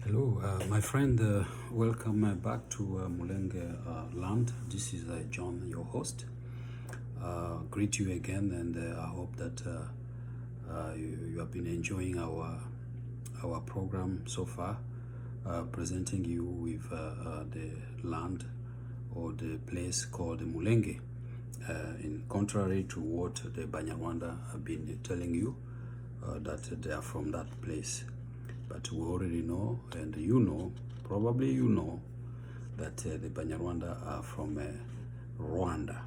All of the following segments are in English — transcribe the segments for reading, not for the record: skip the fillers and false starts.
Hello, my friend. Welcome back to Mulenge Land. This is John, your host. Greet you again, and I hope that you have been enjoying our program so far, presenting you with the land or the place called Mulenge. In contrary to what the Banyarwanda have been telling you, that they are from that place. But we already know, and probably you know, that the Banyarwanda are from Rwanda.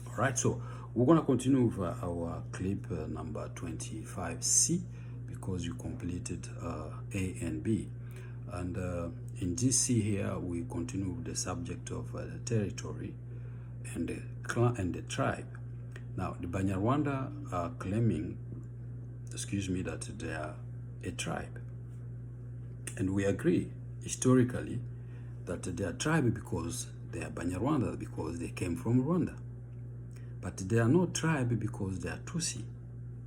All right, so we're going to continue with our clip number 25C because you completed A and B. And in this C here, we continue with the subject of the territory and the tribe. Now, the Banyarwanda are claiming, that they are a tribe. And we agree historically that they are tribe because they are Banyarwanda, because they came from Rwanda. But they are not tribe because they are Tutsi,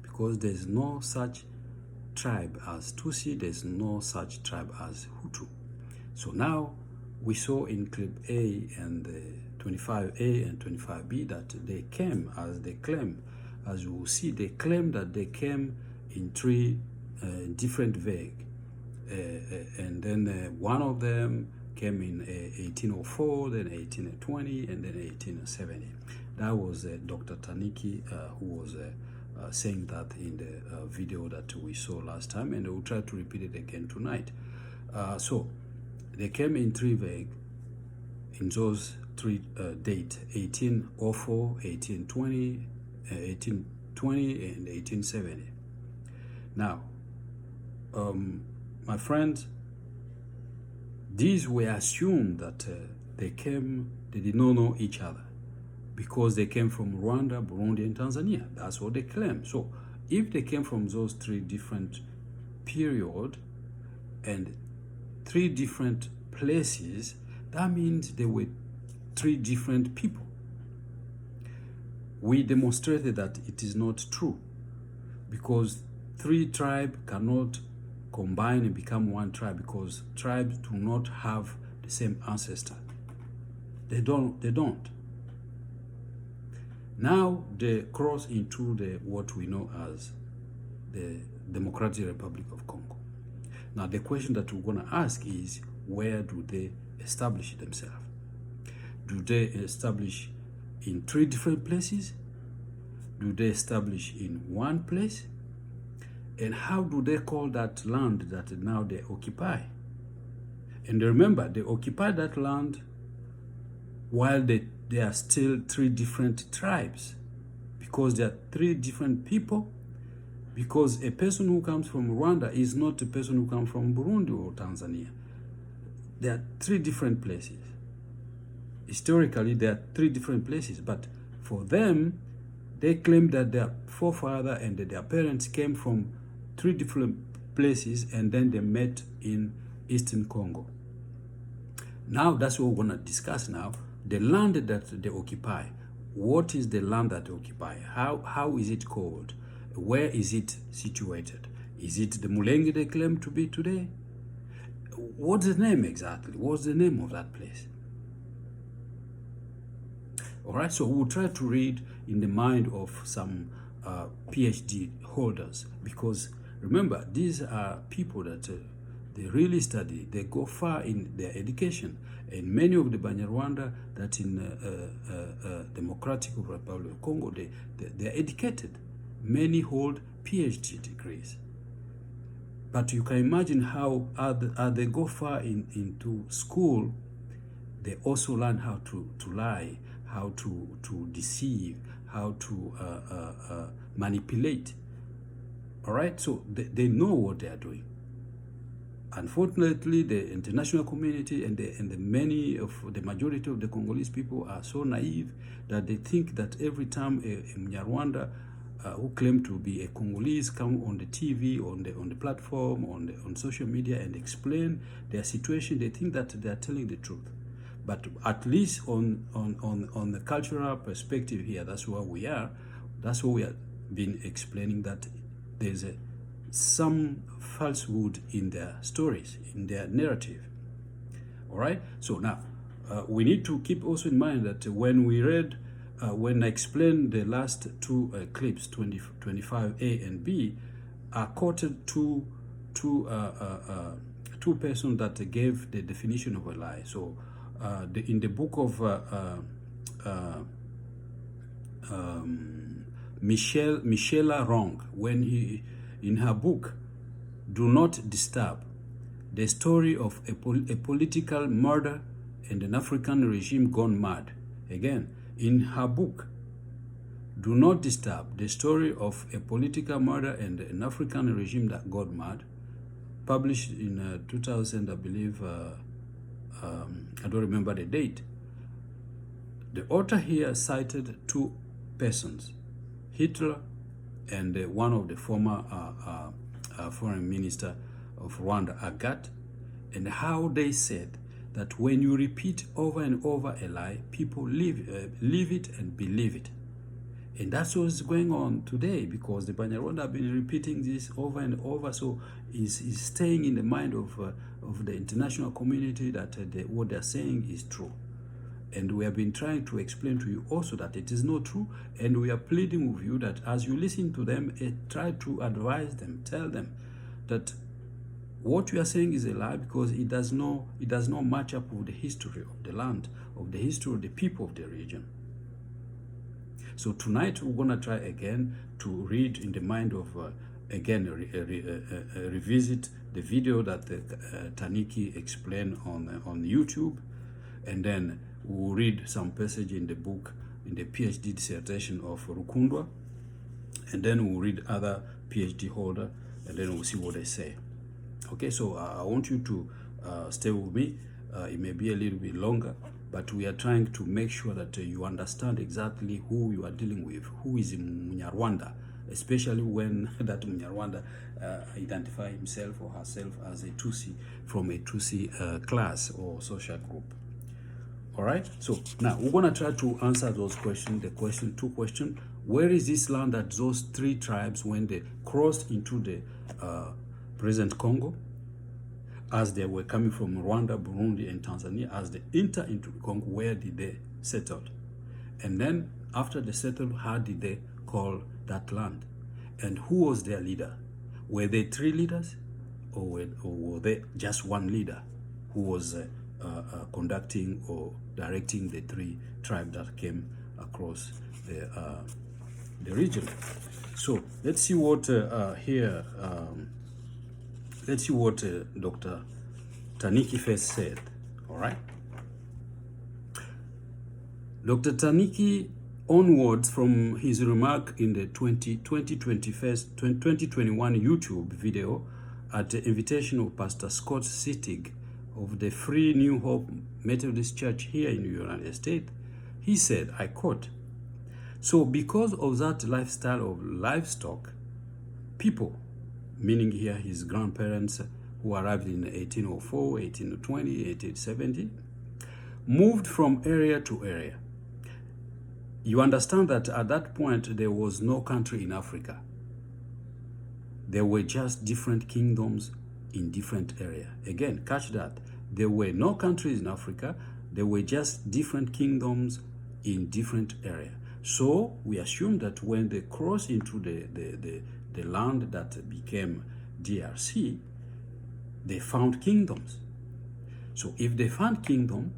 because there is no such tribe as Tutsi, there is no such tribe as Hutu. So now we saw in clip A and 25A and 25B that they came, as they claim, as you will see, they claim that they came in three different vagues. And then one of them came in 1804, then 1820, and then 1870. That was Dr. Taniki who was saying that in the video that we saw last time, and we'll try to repeat it again tonight. So they came in three vague, in those three dates: 1804, 1820, 1820, and 1870. Now, my friends, these were assumed that they did not know each other because they came from Rwanda, Burundi, and Tanzania. That's what they claim. So if they came from those three different periods and three different places, that means they were three different people. We demonstrated that it is not true because three tribes cannot combine and become one tribe because tribes do not have the same ancestor. They don't. Now they cross into what we know as the Democratic Republic of Congo. Now the question that we're going to ask is, where do they establish themselves? Do they establish in three different places? Do they establish in one place? And how do they call that land that now they occupy? And remember, they occupy that land while they are still three different tribes, because they are three different people, because a person who comes from Rwanda is not a person who comes from Burundi or Tanzania. They are three different places. Historically, they are three different places, but for them, they claim that their forefather and their parents came from three different places and then they met in Eastern Congo. Now that's what we're going to discuss now. The land that they occupy. What is the land that they occupy? How is it called? Where is it situated? Is it the Mulenge they claim to be today? What's the name exactly? What's the name of that place? All right, so we'll try to read in the mind of some PhD holders, because remember, these are people that they really study, they go far in their education, and many of the Banyarwanda that in Democratic Republic of Congo, they are educated. Many hold PhD degrees. But you can imagine how as they go far into school, they also learn how to lie, how to deceive, how to manipulate. All right, so they know what they are doing. Unfortunately, the international community and the majority of the Congolese people are so naive that they think that every time a Mnyarwanda who claim to be a Congolese come on the TV, on the platform, on social media and explain their situation, they think that they are telling the truth. But at least on the cultural perspective here, that's where we are. That's what we have been explaining, that there's some falsehood in their stories, in their narrative. All right. So now we need to keep also in mind that when we read, when I explained the last two clips, 25A and B, I quoted two persons that gave the definition of a lie. So in the book of Michela Wrong, when in her book, Do Not Disturb, the story of a political murder and an African regime gone mad. Again, in her book, Do Not Disturb, the story of a political murder and an African regime that got mad, published in 2000, I believe, I don't remember the date. The author here cited two persons, Hitler and one of the former foreign minister of Rwanda, Agathe, and how they said that when you repeat over and over a lie, people live it and believe it. And that's what's going on today, because the Banyarwanda have been repeating this over and over, so it's staying in the mind of the international community that what they're saying is true. And we have been trying to explain to you also that it is not true, and we are pleading with you that as you listen to them, try to advise them, tell them that what you are saying is a lie, because it does not match up with the history of the land, of the history of the people of the region. So tonight we're going to try again to read in the mind of, revisit the video that Taniki explained on YouTube, and then we'll read some passage in the book, in the PhD dissertation of Rukundwa, and then we'll read other PhD holder, and then we'll see what they say. Okay, so I want you to stay with me. It may be a little bit longer, but we are trying to make sure that you understand exactly who you are dealing with, who is Munyarwanda, especially when that Munyarwanda identify himself or herself as a Tutsi, from a Tutsi class or social group. All right, so now we're going to try to answer those questions. Two questions. Where is this land that those three tribes, when they crossed into the present Congo, as they were coming from Rwanda, Burundi, and Tanzania, as they enter into Congo, where did they settle? And then after they settled, how did they call that land? And who was their leader? Were they three leaders, or were they just one leader who was conducting or directing the three tribes that came across the region? So let's see what here. Let's see what Dr. Taniki first said. All right. Dr. Taniki, onwards from his remark in the 2021 YouTube video at the invitation of Pastor Scott Sittig of the Free New Hope Methodist Church here in the United States, he said, I quote, "So because of that lifestyle of livestock, people," meaning here his grandparents who arrived in 1804, 1820, 1870, moved from area to area. You understand that at that point there was no country in Africa. There were just different kingdoms in different areas. Again, catch that. There were no countries in Africa. There were just different kingdoms in different areas. So we assume that when they crossed into the land that became DRC, they found kingdoms. So if they found kingdom,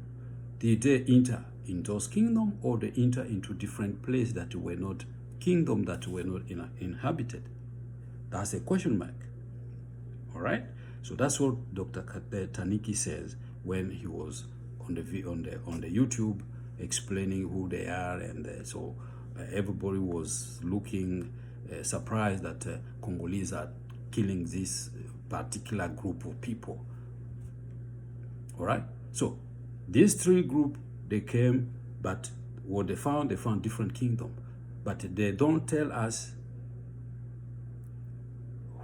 did they enter in those kingdoms, or they enter into different places that were not kingdom, that were not inhabited? That's a question mark. All right. So that's what Dr. Taniki says when he was on the YouTube explaining who they are, and so everybody was looking surprised that Congolese are killing this particular group of people. All right. So these three groups, they came, but what they found different kingdom, but they don't tell us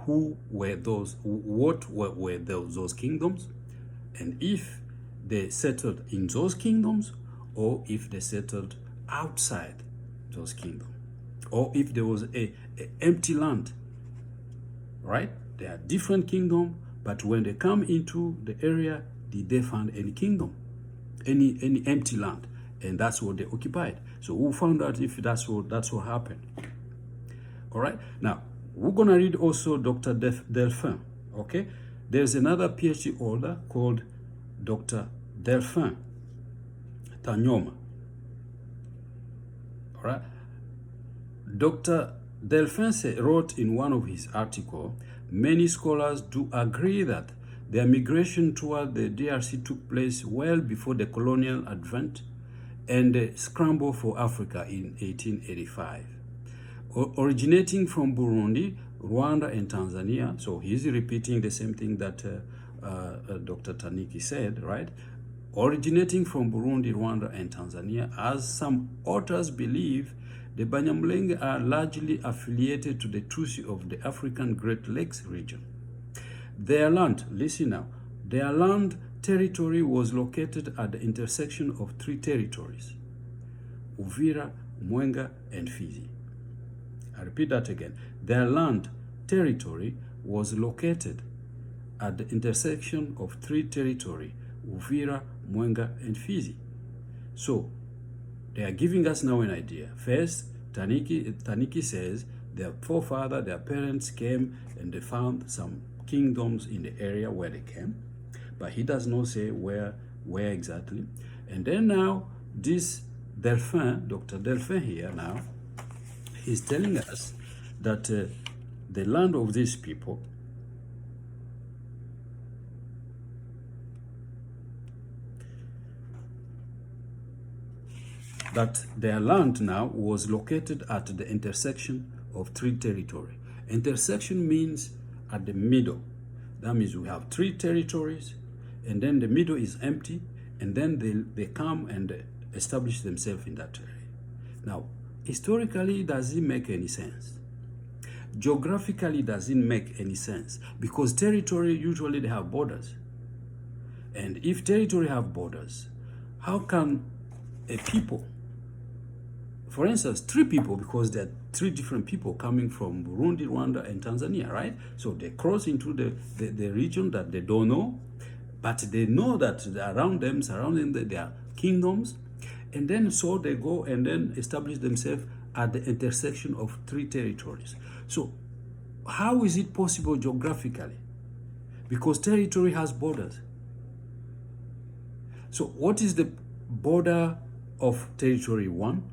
who were those, what were those kingdoms, and if they settled in those kingdoms, or if they settled outside those kingdoms, or if there was a empty land, right? They are different kingdom, but when they come into the area, did they find any kingdom, any empty land? And that's what they occupied. So we'll find out if that's what happened. All right. Now we're gonna read also Dr. Delphin. Okay. There's another PhD holder called Dr. Delphin Tanyoma. All right. Dr. Delphin wrote in one of his articles, many scholars do agree that their migration toward the DRC took place well before the colonial advent and the scramble for Africa in 1885. Originating from Burundi, Rwanda, and Tanzania, so he's repeating the same thing that Dr. Taniki said, right? Originating from Burundi, Rwanda, and Tanzania, as some authors believe, the Banyamulenge are largely affiliated to the Tutsi of the African Great Lakes region. Their land, listen now, their land territory was located at the intersection of three territories, Uvira, Mwenga, and Fizi. I repeat that again. Their land territory was located at the intersection of three territories, Uvira, Mwenga, and Fizi. So they are giving us now an idea. First, Taniki says their forefathers, their parents came and they found some kingdoms in the area where they came, but he does not say where exactly. And then now this Delphin, Dr. Delphin here now, he's telling us that the land of these people that their land now was located at the intersection of three territories. Intersection means at the middle. That means we have three territories, and then the middle is empty, and then they come and establish themselves in that area. Now, historically, does it make any sense? Geographically, does it make any sense? Because territory, usually they have borders. And if territory have borders, how can a people, for instance, three people, because there are three different people coming from Burundi, Rwanda, and Tanzania, right? So they cross into the region that they don't know, but they know that around them, surrounding their kingdoms, and then so they go and then establish themselves at the intersection of three territories. So how is it possible geographically? Because territory has borders. So what is the border of territory 1?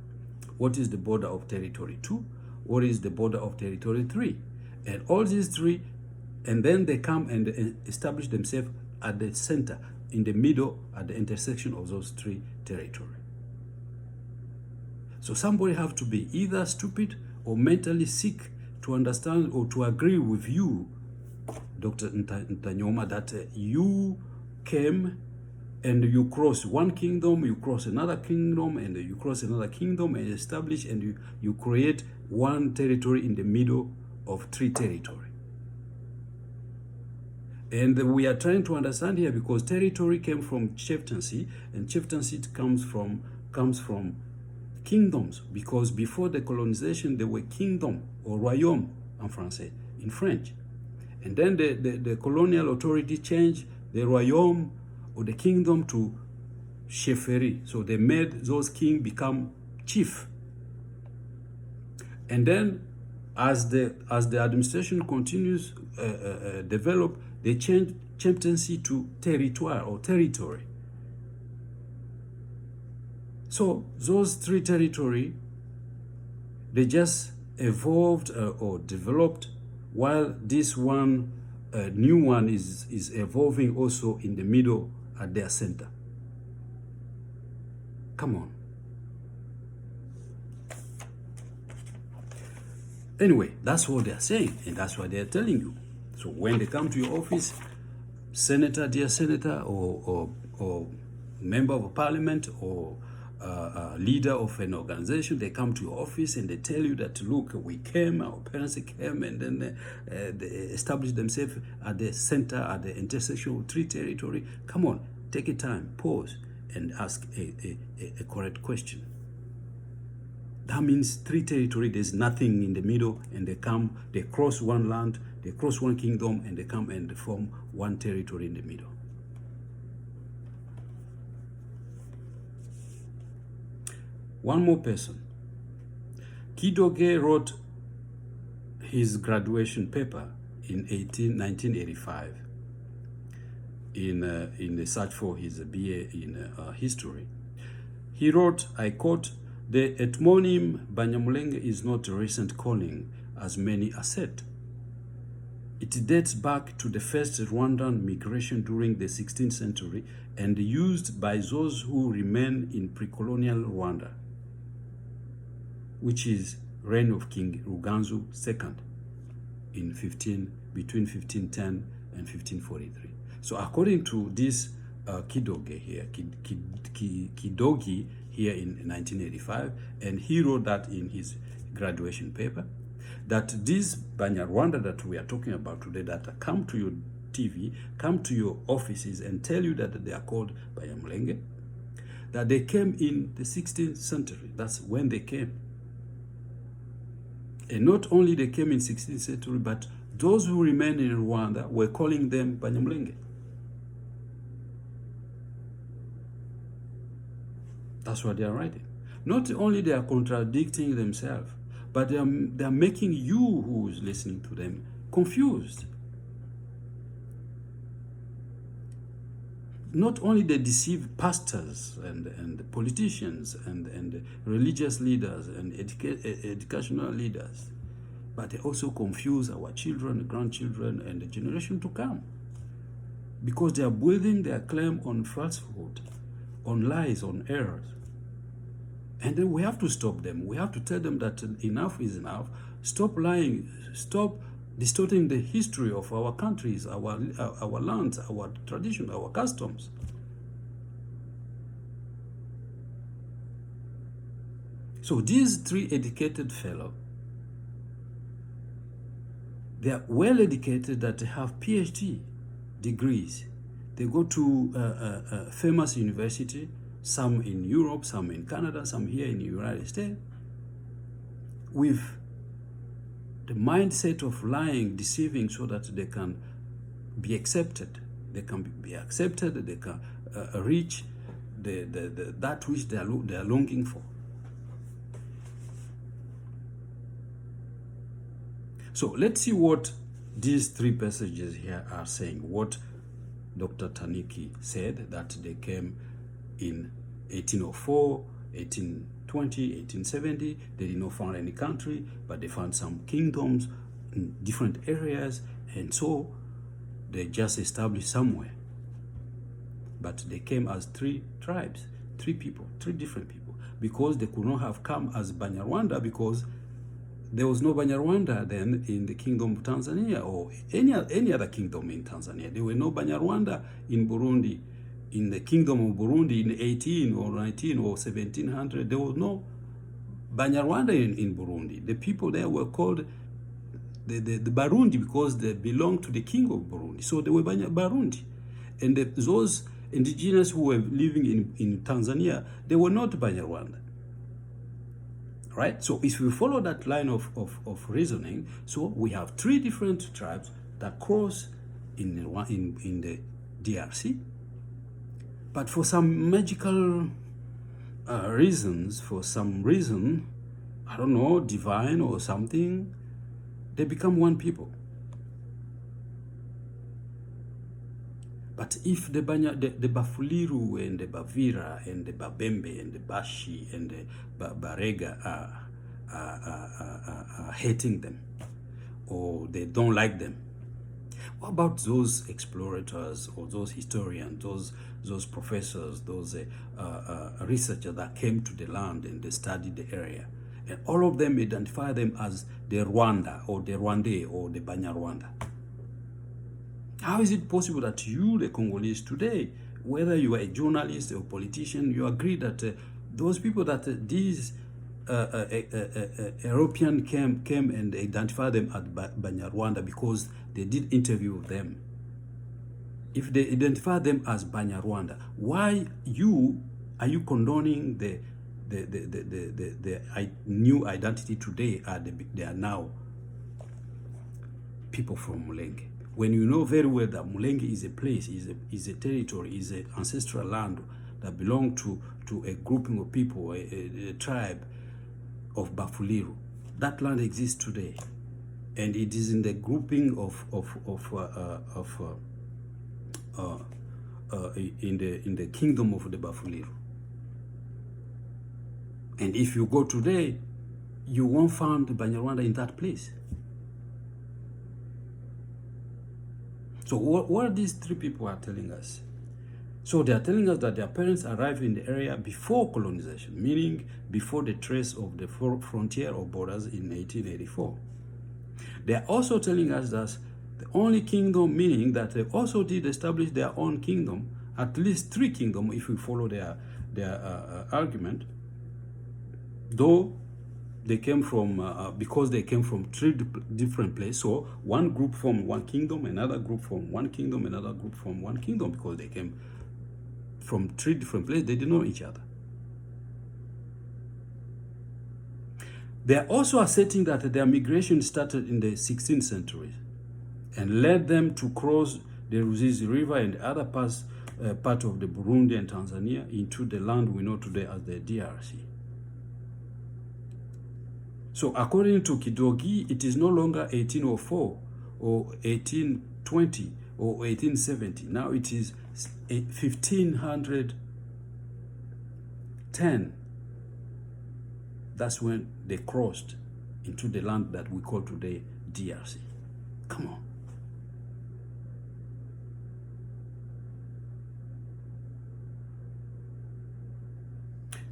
What is the border of territory 2? What is the border of territory 3? And all these three, and then they come and establish themselves at the center, in the middle, at the intersection of those three territories. So somebody have to be either stupid or mentally sick to understand or to agree with you, Dr. Ntanyoma, that you came and you cross one kingdom, you cross another kingdom, and you cross another kingdom and establish, and you create one territory in the middle of three territories. And we are trying to understand here, because territory came from chieftaincy, and chieftaincy comes from kingdoms, because before the colonization there were kingdom, or royaume en français, in French. And then the colonial authority changed the royaume or the kingdom to chefferie. So they made those kings become chief. And then as the administration continues develop, they change chieftaincy to territoire or territory. So those three territories, they just evolved or developed, while this one new one is evolving also in the middle at their center. Come on. Anyway, that's what they're saying, and that's what they're telling you. So when they come to your office, senator, dear senator, or member of parliament, or leader of an organization, they come to your office and they tell you that, look, we came, our parents came, and then they established themselves at the center, at the intersection of three territory. Come on, take a time, pause, and ask a correct question. That means three territory, there's nothing in the middle, and they cross one land, They cross one kingdom and they come and form one territory in the middle. One more person. Kidoge wrote his graduation paper in 1985 in the search for his BA in history. He wrote, I quote, "The etmonym Banyamulenge is not a recent calling, as many are said. It dates back to the first Rwandan migration during the 16th century and used by those who remain in pre-colonial Rwanda, which is reign of King Ruganzu II between 1510 and 1543. So according to this Kidoge here, Kidogi here in 1985, and he wrote that in his graduation paper, that these Banyarwanda that we are talking about today, that come to your TV, come to your offices and tell you that they are called Banyamulenge, that they came in the 16th century. That's when they came. And not only they came in 16th century, but those who remained in Rwanda were calling them Banyamulenge. That's what they are writing. Not only they are contradicting themselves, but they are making you who is listening to them confused. Not only they deceive pastors and politicians and religious leaders and educational leaders, but they also confuse our children, grandchildren, and the generation to come. Because they are building their claim on falsehood, on lies, on errors. And then we have to stop them. We have to tell them that enough is enough. Stop lying. Stop distorting the history of our countries, our lands, our tradition, our customs. So these three educated fellows, they are well educated, that they have PhD degrees. They go to famous university, some in Europe, some in Canada, some here in the United States, with the mindset of lying, deceiving, so that they can be accepted. They can be accepted, they can reach that which they are longing for. So let's see what these three passages here are saying. What Dr. Taniki said, that they came in 1804, 1820, 1870. They did not find any country, but they found some kingdoms in different areas, and so they just established somewhere. But they came as three tribes, three people, three different people, because they could not have come as Banyarwanda, because there was no Banyarwanda then in the kingdom of Tanzania or any other kingdom in Tanzania. There were no Banyarwanda in Burundi, in the kingdom of Burundi in 18 or 19 or 1700. There was no Banyarwanda in Burundi. The people there were called the Barundi, because they belonged to the king of Burundi. So they were Barundi. And those indigenous who were living in Tanzania, they were not Banyarwanda. Right? So if we follow that line of reasoning, so we have three different tribes that cross in the DRC. But for some magical reasons, for some reason, I don't know, divine or something, they become one people. But if the Bafuliru and the Bavira and the Babembe and the Bashi and the Barega are hating them, or they don't like them, what about those explorers or those historians, those professors, those researchers that came to the land and they studied the area, and all of them identify them as the Rwanda or the Rwandais or the Banyarwanda? How is it possible that you, the Congolese today, whether you are a journalist or politician, you agree that those people that these European came and identified them as Banyarwanda because they did interview them? If they identify them as Banyarwanda, why are you condoning the new identity today? They are now people from Mulenge. When you know very well that Mulenge is a place, is a territory, is an ancestral land that belonged to a grouping of people, a tribe of Bafuliru. That land exists today, and it is in the grouping in the kingdom of the Bafuliru. And if you go today, you won't find Banyarwanda in that place. So what these three people are telling us? So they are telling us that their parents arrived in the area before colonization, meaning before the trace of the frontier or borders in 1884. They are also telling us that the only kingdom, meaning that they also did establish their own kingdom, at least three kingdoms if we follow their argument, though they came from, because they came from three different places. So one group from one kingdom, another group from one kingdom, another group from one kingdom, because they came from three different places. They didn't know each other. They are also asserting that their migration started in the 16th century and led them to cross the Ruzizi River and other parts part of the Burundi and Tanzania into the land we know today as the DRC. So according to Kidogi, it is no longer 1804 or 1820 or 1870. Now it is 1510. That's when they crossed into the land that we call today DRC. Come on.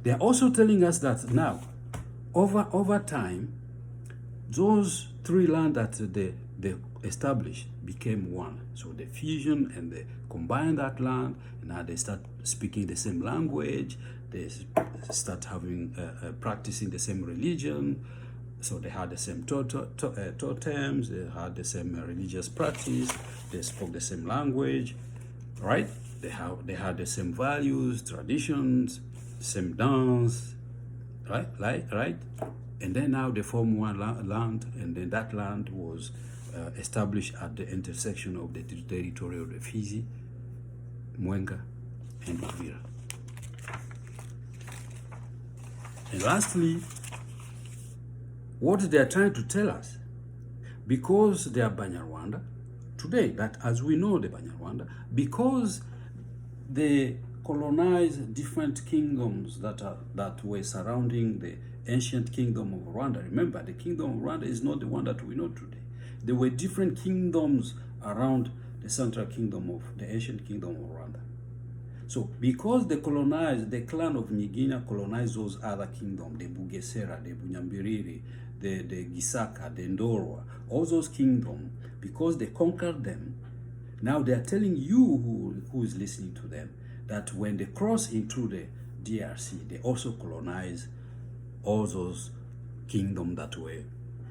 They are also telling us that now, over time, those three lands that they established became one. So they fusion and they combine that land, and now they start speaking the same language. They start having practicing the same religion. So they had the same totems. They had the same religious practice. They spoke the same language, right? They had the same values, traditions, same dance, right? And then now they form one land, and then that land was established at the intersection of the territory of the Fizi, Mwenga, and Uvira. And lastly, what they are trying to tell us, because they are Banyarwanda today, that as we know the Banyarwanda, because they colonized different kingdoms that were surrounding the ancient kingdom of Rwanda. Remember, the kingdom of Rwanda is not the one that we know today. There were different kingdoms around the central kingdom of the ancient kingdom of Rwanda. So because they colonized, the clan of Nyiginya colonized those other kingdoms, the Bugesera, the Bunyambiriri, the Gisaka, the Ndorwa, all those kingdoms, because they conquered them, now they are telling you who is listening to them that when they cross into the DRC, they also colonize all those kingdoms that were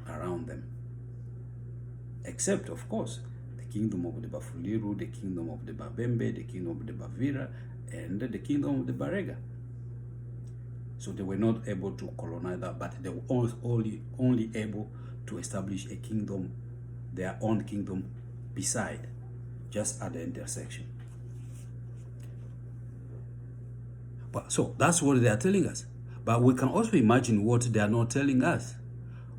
around them. Except, of course, the kingdom of the Bafuliru, the kingdom of the Babembe, the kingdom of the Bavira, and the kingdom of the Barega. So they were not able to colonize that, but they were only able to establish a kingdom, their own kingdom beside, just at the intersection. But so that's what they are telling us. But we can also imagine what they are not telling us.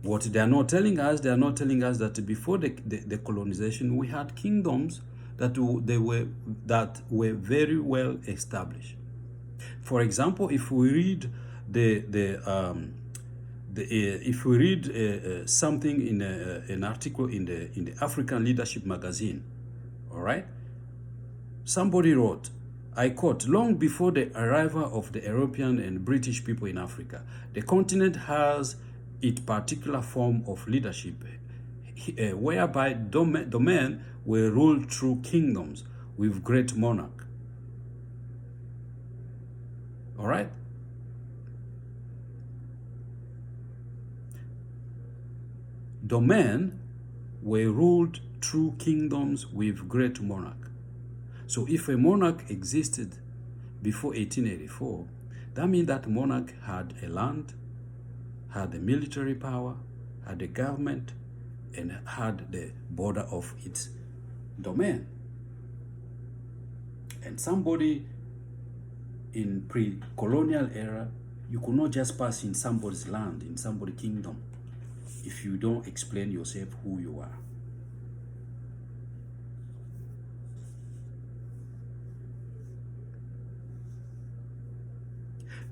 What they are not telling us, they are not telling us that before the colonization, we had kingdoms that were very well established. For example, if we read something in an article in the African Leadership magazine, all right, somebody wrote, I quote, long before the arrival of the European and British people in Africa, the continent has its particular form of leadership, whereby domain were ruled through kingdoms with great monarch. All right? Domain were ruled through kingdoms with great monarch. So if a monarch existed before 1884, that means that monarch had a land, had a military power, had a government, and had the border of its domain. And somebody in pre-colonial era, you could not just pass in somebody's land, in somebody's kingdom, if you don't explain yourself who you are.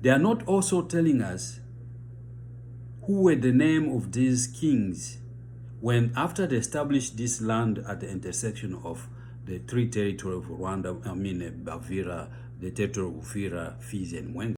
They are not also telling us who were the name of these kings when, after they established this land at the intersection of the three territories of Rwanda, Bavira, the territory of Uvira, Fizi, and Mwenga.